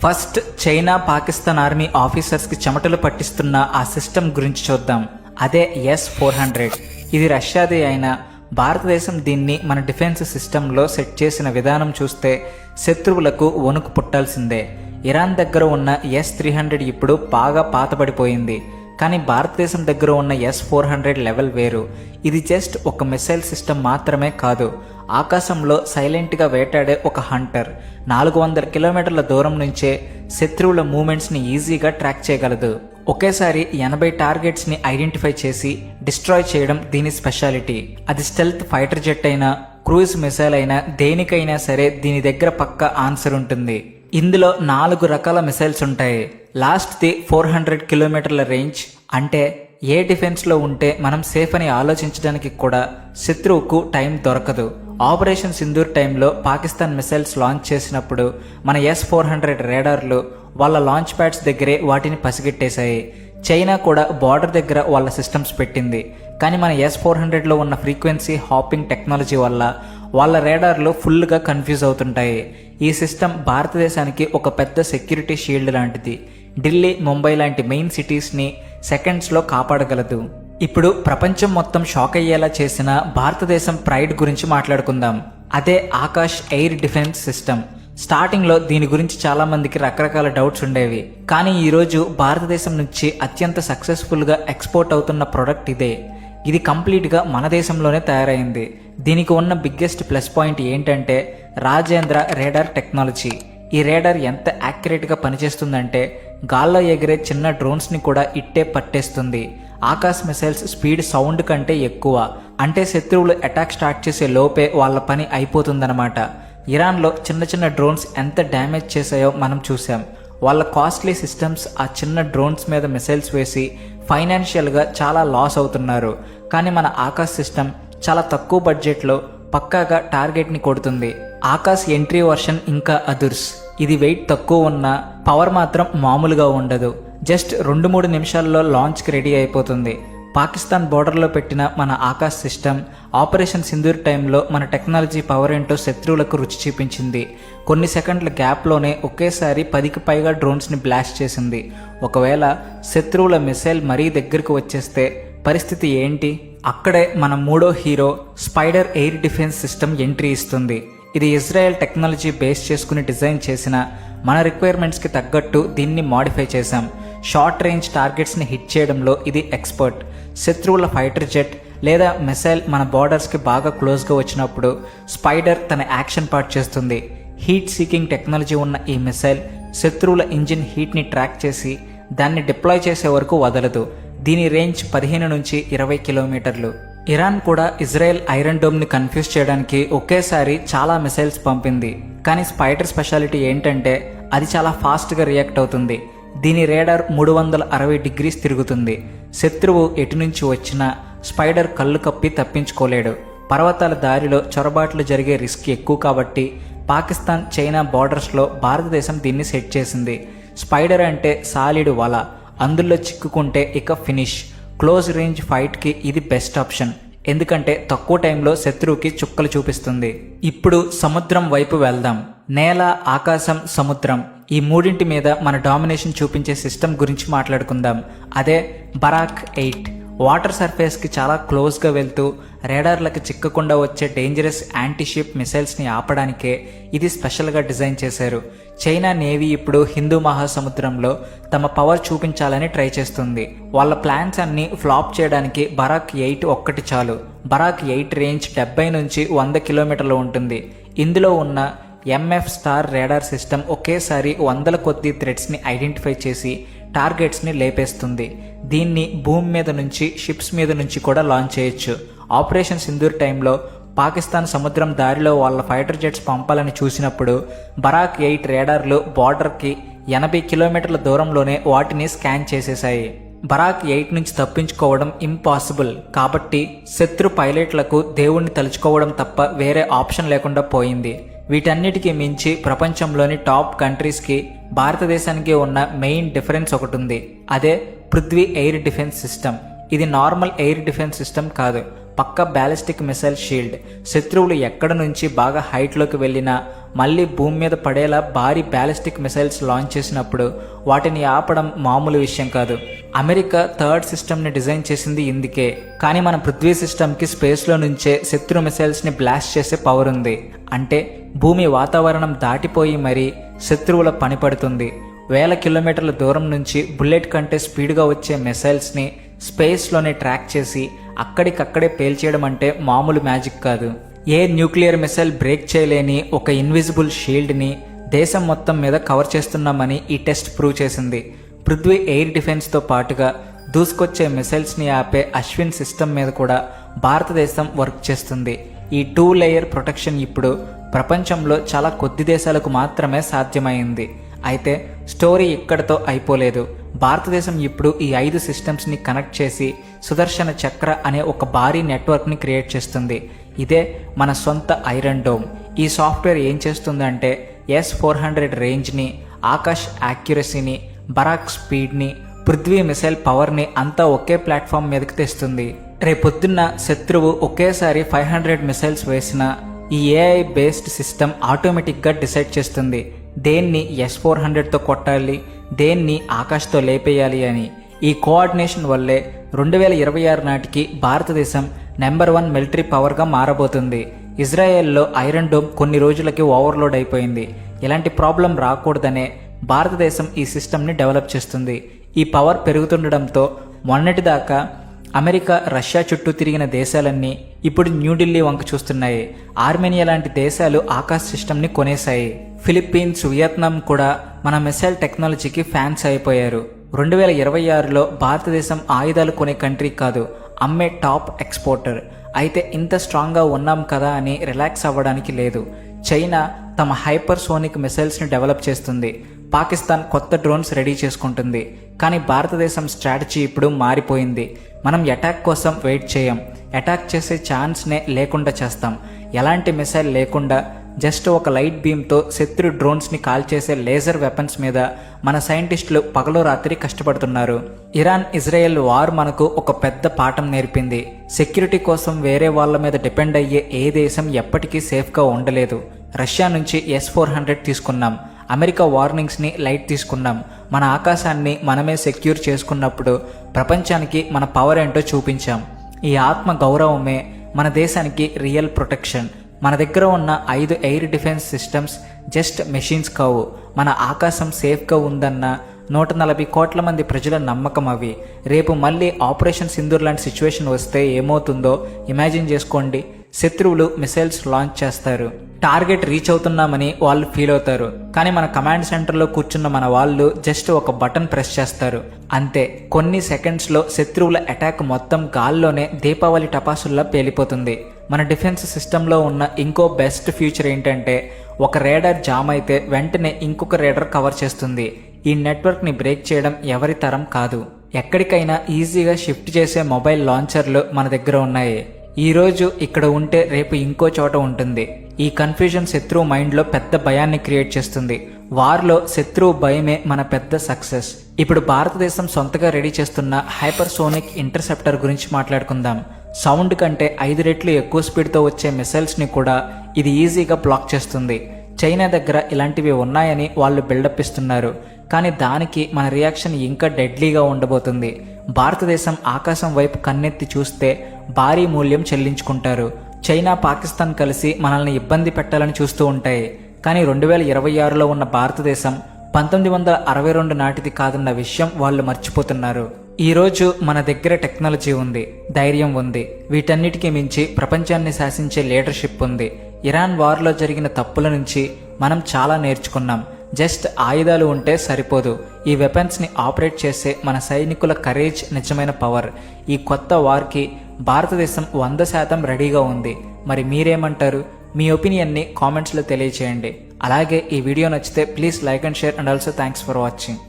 First China Pakistan army ఆఫీసర్స్కి చెమటలు పట్టిస్తున్న ఆ system గురించి చూద్దాం. అదే S-400. ఇది రష్యాది అయినా భారతదేశం దీన్ని మన డిఫెన్స్ సిస్టంలో సెట్ చేసిన విధానం చూస్తే శత్రువులకు వణుకు పుట్టాల్సిందే. ఇరాన్ దగ్గర ఉన్న S-300 ఇప్పుడు బాగా పాతబడిపోయింది. కానీ భారతదేశం దగ్గర ఉన్న S-400 లెవెల్ వేరు. ఇది జస్ట్ ఒక మిసైల్ సిస్టమ్ మాత్రమే కాదు, ఆకాశంలో సైలెంట్గా వేటాడే ఒక హంటర్. 400 కిలోమీటర్ల దూరం నుంచే శత్రువుల మూమెంట్స్ని ఈజీగా ట్రాక్ చేయగలదు. ఒకేసారి 80 టార్గెట్స్ని ఐడెంటిఫై చేసి డిస్ట్రాయ్ చేయడం దీని స్పెషాలిటీ. అది స్టెల్త్ ఫైటర్ జెట్ అయినా, క్రూయిజ్ మిసైల్ అయినా, దేనికైనా సరే దీని దగ్గర పక్కా ఆన్సర్ ఉంటుంది. ఇందులో 4 రకాల మిసైల్స్ ఉంటాయి. లాస్ట్ది 400 కిలోమీటర్ల రేంజ్. అంటే ఏ డిఫెన్స్లో ఉంటే మనం సేఫ్ అని ఆలోచించడానికి కూడా శత్రువుకు టైం దొరకదు. ఆపరేషన్ సింధూర్ టైంలో పాకిస్తాన్ మిసైల్స్ లాంచ్ చేసినప్పుడు మన S-400 రేడార్లు వాళ్ళ లాంచ్ ప్యాడ్స్ దగ్గరే వాటిని పసిగట్టేశాయి. చైనా కూడా బార్డర్ దగ్గర వాళ్ళ సిస్టమ్స్ పెట్టింది. కానీ మన S-400లో ఉన్న ఫ్రీక్వెన్సీ హాపింగ్ టెక్నాలజీ వల్ల వాళ్ళ రేడార్లు ఫుల్గా కన్ఫ్యూజ్ అవుతుంటాయి. ఈ సిస్టమ్ భారతదేశానికి ఒక పెద్ద సెక్యూరిటీ షీల్డ్ లాంటిది. ఢిల్లీ, ముంబై లాంటి మెయిన్ సిటీస్ని సెకండ్స్లో కాపాడగలదు. ఇప్పుడు ప్రపంచం మొత్తం షాక్ అయ్యేలా చేసిన భారతదేశం ప్రైడ్ గురించి మాట్లాడుకుందాం. అదే ఆకాష్ ఎయిర్ డిఫెన్స్ సిస్టమ్. స్టార్టింగ్లో దీని గురించి చాలా మందికి రకరకాల డౌట్స్ ఉండేవి. కానీ ఈరోజు భారతదేశం నుంచి అత్యంత సక్సెస్ఫుల్గా ఎక్స్పోర్ట్ అవుతున్న ప్రోడక్ట్ ఇదే. ఇది కంప్లీట్గా మన దేశంలోనే తయారైంది. దీనికి ఉన్న బిగ్గెస్ట్ ప్లస్ పాయింట్ ఏంటంటే రాజేంద్ర రేడార్ టెక్నాలజీ. ఈ రేడార్ ఎంత యాక్యురేట్గా పనిచేస్తుందంటే గాల్లో ఎగిరే చిన్న డ్రోన్స్ని కూడా ఇట్టే పట్టేస్తుంది. ఆకాశ్ మిసైల్స్ స్పీడ్ సౌండ్ కంటే ఎక్కువ. అంటే శత్రువులు అటాక్ స్టార్ట్ చేసే లోపే వాళ్ళ పని అయిపోతుందన్నమాట. ఇరాన్లో చిన్న చిన్న డ్రోన్స్ ఎంత డ్యామేజ్ చేశాయో మనం చూసాం. వాళ్ళ కాస్ట్లీ సిస్టమ్స్ ఆ చిన్న డ్రోన్స్ మీద మిసైల్స్ వేసి ఫైనాన్షియల్గా చాలా లాస్ అవుతున్నారు. కానీ మన ఆకాశ్ సిస్టమ్ చాలా తక్కువ బడ్జెట్లో పక్కాగా టార్గెట్ని కొడుతుంది. ఆకాశ్ ఎంట్రీ వర్షన్ ఇంకా అదుర్స్. ఇది వెయిట్ తక్కువ ఉన్నా పవర్ మాత్రం మామూలుగా ఉండదు. జస్ట్ 2-3 నిమిషాల్లో లాంచ్కి రెడీ అయిపోతుంది. పాకిస్తాన్ బోర్డర్లో పెట్టిన మన ఆకాశ్ సిస్టమ్ ఆపరేషన్ సింధూర్ టైంలో మన టెక్నాలజీ పవర్ ఏంటో శత్రువులకు రుచి చూపించింది. కొన్ని సెకండ్ల గ్యాప్లోనే ఒకేసారి 10కి పైగా డ్రోన్స్ని బ్లాస్ట్ చేసింది. ఒకవేళ శత్రువుల మిసైల్ మరీ దగ్గరకు వచ్చేస్తే పరిస్థితి ఏంటి? అక్కడే మన మూడో hero spider air defence system entry ఇస్తుంది. ఇది ఇజ్రాయెల్ టెక్నాలజీ బేస్ చేసుకుని డిజైన్ చేసిన మన రిక్వైర్మెంట్స్కి తగ్గట్టు దీన్ని మాడిఫై చేశాం. షార్ట్ రేంజ్ టార్గెట్స్ని హిట్ చేయడంలో ఇది ఎక్స్పర్ట్. శత్రువుల ఫైటర్ జెట్ లేదా మిసైల్ మన బార్డర్స్కి బాగా క్లోజ్గా వచ్చినప్పుడు స్పైడర్ తన యాక్షన్ పార్ట్ చేస్తుంది. హీట్ సీకింగ్ టెక్నాలజీ ఉన్న ఈ మిసైల్ శత్రువుల ఇంజిన్ హీట్ని ట్రాక్ చేసి దాన్ని డిప్లాయ్ చేసే వరకు వదలదు. దీని రేంజ్ 15 నుంచి 20 కిలోమీటర్లు. ఇరాన్ కూడా ఇజ్రాయెల్ ఐరన్ డోమ్ని కన్ఫ్యూజ్ చేయడానికి ఒకేసారి చాలా మిసైల్స్ పంపింది. కానీ స్పైడర్ స్పెషాలిటీ ఏంటంటే అది చాలా ఫాస్ట్గా రియాక్ట్ అవుతుంది. దీని రేడార్ 360 డిగ్రీస్ తిరుగుతుంది. శత్రువు ఎటు నుంచి వచ్చినా స్పైడర్ కళ్ళు కప్పి తప్పించుకోలేడు. పర్వతాల దారిలో చొరబాట్లు జరిగే రిస్క్ ఎక్కువ కాబట్టి పాకిస్తాన్, చైనా బార్డర్స్లో భారతదేశం దీన్ని సెట్ చేసింది. స్పైడర్ అంటే సాలిడ్ వల. అందులో చిక్కుకుంటే ఇక ఫినిష్. క్లోజ్ రేంజ్ ఫైట్కి ఇది బెస్ట్ ఆప్షన్. ఎందుకంటే తక్కువ టైంలో శత్రువుకి చుక్కలు చూపిస్తుంది. ఇప్పుడు సముద్రం వైపు వెళ్దాం. నేల, ఆకాశం, సముద్రం ఈ మూడింటి మీద మన డామినేషన్ చూపించే సిస్టమ్ గురించి మాట్లాడుకుందాం. అదే బరాక్ 8. వాటర్ సర్ఫేస్కి చాలా క్లోజ్గా వెళ్తూ రేడార్లకు చిక్కకుండా వచ్చే డేంజరస్ యాంటీషిప్ మిసైల్స్ని ఆపడానికే ఇది స్పెషల్గా డిజైన్ చేశారు. చైనా నేవీ ఇప్పుడు హిందూ మహాసముద్రంలో తమ పవర్ చూపించాలని ట్రై చేస్తుంది. వాళ్ళ ప్లాన్స్ అన్ని ఫ్లాప్ చేయడానికి బరాక్ 8 ఒక్కటి చాలు. బరాక్ 8 రేంజ్ 70 నుంచి 100 కిలోమీటర్లు ఉంటుంది. ఇందులో ఉన్న MF స్టార్ రేడార్ సిస్టమ్ ఒకేసారి 100ల కొద్ది థ్రెడ్స్ని ఐడెంటిఫై చేసి టార్గెట్స్ని లేపేస్తుంది. దీన్ని భూమి మీద నుంచి, షిప్స్ మీద నుంచి కూడా లాంచ్ చేయొచ్చు. ఆపరేషన్ సింధూర్ టైంలో పాకిస్తాన్ సముద్రం దారిలో వాళ్ళ ఫైటర్ జెట్స్ పంపాలని చూసినప్పుడు బరాక్ 8 రేడార్లు బార్డర్కి 80 కిలోమీటర్ల దూరంలోనే వాటిని స్కాన్ చేసేశాయి. బరాక్ 8 నుంచి తప్పించుకోవడం ఇంపాసిబుల్. కాబట్టి శత్రు పైలట్లకు దేవుణ్ణి తలుచుకోవడం తప్ప వేరే ఆప్షన్ లేకుండా పోయింది. వీటన్నిటికీ మించి ప్రపంచంలోని టాప్ కంట్రీస్కి భారతదేశానికి ఉన్న మెయిన్ డిఫరెన్స్ ఒకటి ఉంది. అదే పృథ్వీ ఎయిర్ డిఫెన్స్ సిస్టమ్. ఇది నార్మల్ ఎయిర్ డిఫెన్స్ సిస్టమ్ కాదు. పక్క బ్యాలిస్టిక్ మిసైల్ షీల్డ్. శత్రువులు ఎక్కడ నుంచి బాగా హైట్లోకి వెళ్ళినా మళ్ళీ భూమి మీద పడేలా భారీ బ్యాలిస్టిక్ మిసైల్స్ లాంచ్ చేసినప్పుడు వాటిని ఆపడం మామూలు విషయం కాదు. అమెరికా థర్డ్ సిస్టమ్ని డిజైన్ చేసింది ఇందుకే. కానీ మన పృథ్వీ సిస్టమ్కి స్పేస్లో నుంచే శత్రు మిసైల్స్ని బ్లాస్ట్ చేసే పవర్ ఉంది. అంటే భూమి వాతావరణం దాటిపోయి మరీ శత్రువుల పని పడుతుంది. వేల కిలోమీటర్ల దూరం నుంచి బుల్లెట్ కంటే స్పీడ్గా వచ్చే మిసైల్స్ని స్పేస్లోనే ట్రాక్ చేసి అక్కడికక్కడే పేల్చేయడం అంటే మామూలు మ్యాజిక్ కాదు. ఏ న్యూక్లియర్ మిసైల్ బ్రేక్ చేయలేని ఒక ఇన్విజిబుల్ షీల్డ్ని దేశం మొత్తం మీద కవర్ చేస్తున్నామని ఈ టెస్ట్ ప్రూవ్ చేసింది. పృథ్వీ ఎయిర్ డిఫెన్స్తో పాటుగా దూసుకొచ్చే మిసైల్స్ని ఆపే అశ్విన్ సిస్టమ్ మీద కూడా భారతదేశం వర్క్ చేస్తుంది. ఈ 2 లేయర్ ప్రొటెక్షన్ ఇప్పుడు ప్రపంచంలో చాలా కొద్ది దేశాలకు మాత్రమే సాధ్యమైంది. అయితే స్టోరీ ఇక్కడతో అయిపోలేదు. భారతదేశం ఇప్పుడు ఈ 5 సిస్టమ్స్ని కనెక్ట్ చేసి సుదర్శన చక్ర అనే ఒక భారీ నెట్వర్క్ని క్రియేట్ చేస్తుంది. ఇదే మన సొంత ఐరన్ డోమ్. ఈ సాఫ్ట్వేర్ ఏం చేస్తుందంటే S-400 రేంజ్ని, ఆకాష్ యాక్యురసీని, బరాక్ స్పీడ్ని, పృథ్వీ మిసైల్ పవర్ని అంతా ఒకే ప్లాట్ఫామ్ మీదకి తెస్తుంది. రేపొద్దున్న శత్రువు ఒకేసారి 500 మిసైల్స్ వేసిన ఈ AI బేస్డ్ సిస్టమ్ ఆటోమేటిక్గా డిసైడ్ చేస్తుంది దేన్ని S-400తో కొట్టాలి, దేన్ని ఆకాష్తో లేపేయాలి అని. ఈ కోఆర్డినేషన్ వల్లే 2026 నాటికి భారతదేశం నెంబర్ 1 మిలిటరీ పవర్గా మారబోతుంది. ఇజ్రాయెల్లో ఐరన్ డోమ్ కొన్ని రోజులకి ఓవర్లోడ్ అయిపోయింది. ఇలాంటి ప్రాబ్లం రాకూడదనే భారతదేశం ఈ సిస్టమ్ని డెవలప్ చేస్తుంది. ఈ పవర్ పెరుగుతుండడంతో మొన్నటిదాకా అమెరికా, రష్యా చుట్టూ తిరిగిన దేశాలన్నీ ఇప్పుడు న్యూఢిల్లీ వంక చూస్తున్నాయి. ఆర్మేనియా లాంటి దేశాలు ఆకాశ్ సిస్టమ్ని కొనేశాయి. ఫిలిప్పీన్స్, వియత్నాం కూడా మన మిసైల్ టెక్నాలజీకి ఫ్యాన్స్ అయిపోయారు. 2026లో భారతదేశం ఆయుధాలు కొనే కంట్రీ కాదు, అమ్మే టాప్ ఎక్స్పోర్టర్. అయితే ఇంత స్ట్రాంగ్గా ఉన్నాం కదా అని రిలాక్స్ అవ్వడానికి లేదు. చైనా తమ హైపర్సోనిక్ మిసైల్స్ని డెవలప్ చేస్తుంది. పాకిస్తాన్ కొత్త డ్రోన్స్ రెడీ చేసుకుంటుంది. కానీ భారతదేశం స్ట్రాటజీ ఇప్పుడు మారిపోయింది. మనం అటాక్ కోసం వెయిట్ చేయం, అటాక్ చేసే ఛాన్స్నే లేకుండా చేస్తాం. ఎలాంటి మిసైల్ లేకుండా జస్ట్ ఒక లైట్ బీమ్తో శత్రు డ్రోన్స్ని కాల్ చేసే లేజర్ వెపన్స్ మీద మన సైంటిస్టులు పగలు రాత్రి కష్టపడుతున్నారు. ఇరాన్, ఇజ్రాయెల్ వార్ మనకు ఒక పెద్ద పాఠం నేర్పింది. సెక్యూరిటీ కోసం వేరే వాళ్ళ మీద డిపెండ్ అయ్యే ఏ దేశం ఎప్పటికీ సేఫ్గా ఉండలేదు. రష్యా నుంచి S-400 తీసుకున్నాం, అమెరికా వార్నింగ్స్ని లైట్ తీసుకున్నాం. మన ఆకాశాన్ని మనమే సెక్యూర్ చేసుకున్నప్పుడు ప్రపంచానికి మన పవర్ ఏంటో చూపించాం. ఈ ఆత్మ గౌరవమే మన దేశానికి రియల్ ప్రొటెక్షన్. మన దగ్గర ఉన్న 5 air defence systems just machines కావు. మన ఆకాశం సేఫ్గా ఉందన్న 140 కోట్ల మంది ప్రజల నమ్మకం అవి. రేపు మళ్ళీ ఆపరేషన్ సింధూర్ లాంటి సిచ్యువేషన్ వస్తే ఏమవుతుందో ఇమాజిన్ చేసుకోండి. శత్రువులు మిసైల్స్ లాంచ్ చేస్తారు, టార్గెట్ రీచ్ అవుతున్నామని వాళ్ళు ఫీల్ అవుతారు. కానీ మన కమాండ్ సెంటర్లో కూర్చున్న మన వాళ్ళు జస్ట్ ఒక బటన్ ప్రెస్ చేస్తారు, అంతే. కొన్ని సెకండ్స్లో శత్రువుల అటాక్ మొత్తం గాల్లోనే దీపావళి టపాసుల్లా పేలిపోతుంది. మన డిఫెన్స్ సిస్టంలో ఉన్న ఇంకో బెస్ట్ ఫ్యూచర్ ఏంటంటే ఒక రేడార్ జామ్ అయితే వెంటనే ఇంకొక రేడార్ కవర్ చేస్తుంది. ఈ నెట్వర్క్ని బ్రేక్ చేయడం ఎవరి తరం కాదు. ఎక్కడికైనా ఈజీగా షిఫ్ట్ చేసే మొబైల్ లాంచర్లు మన దగ్గర ఉన్నాయి. ఈరోజు ఇక్కడ ఉంటే రేపు ఇంకో చోట ఉంటుంది. ఈ కన్ఫ్యూజన్ శత్రువు మైండ్లో పెద్ద భయాన్ని క్రియేట్ చేస్తుంది. వార్లో శత్రువు భయమే మన పెద్ద సక్సెస్. ఇప్పుడు భారతదేశం సొంతగా రెడీ చేస్తున్న హైపర్సోనిక్ ఇంటర్సెప్టర్ గురించి మాట్లాడుకుందాం. సౌండ్ కంటే 5 రెట్లు ఎక్కువ స్పీడ్తో వచ్చే మిసైల్స్ని కూడా ఇది ఈజీగా బ్లాక్ చేస్తుంది. చైనా దగ్గర ఇలాంటివి ఉన్నాయని వాళ్ళు బిల్డప్ ఇస్తున్నారు. కానీ దానికి మన రియాక్షన్ ఇంకా డెడ్లీగా ఉండబోతుంది. భారతదేశం ఆకాశం వైపు కన్నెత్తి చూస్తే భారీ మూల్యం చెల్లించుకుంటారు. చైనా, పాకిస్తాన్ కలిసి మనల్ని ఇబ్బంది పెట్టాలని చూస్తూ ఉంటాయి. కానీ 2026లో ఉన్న భారతదేశం 1962 నాటిది కాదన్న విషయం వాళ్ళు మర్చిపోతున్నారు. ఈరోజు మన దగ్గర టెక్నాలజీ ఉంది, ధైర్యం ఉంది, వీటన్నిటికీ మించి ప్రపంచాన్ని శాసించే లీడర్షిప్ ఉంది. ఇరాన్ వార్లో జరిగిన తప్పుల నుంచి మనం చాలా నేర్చుకున్నాం. జస్ట్ ఆయుధాలు ఉంటే సరిపోదు, ఈ వెపన్స్ని ఆపరేట్ చేసే మన సైనికుల కరేజ్ నిజమైన పవర్. ఈ కొత్త వార్కి భారతదేశం 100% రెడీగా ఉంది. మరి మీరేమంటారు? మీ ఒపీనియన్ని కామెంట్స్లో తెలియచేయండి. అలాగే ఈ వీడియో నచ్చితే please like and share, and also thanks for watching.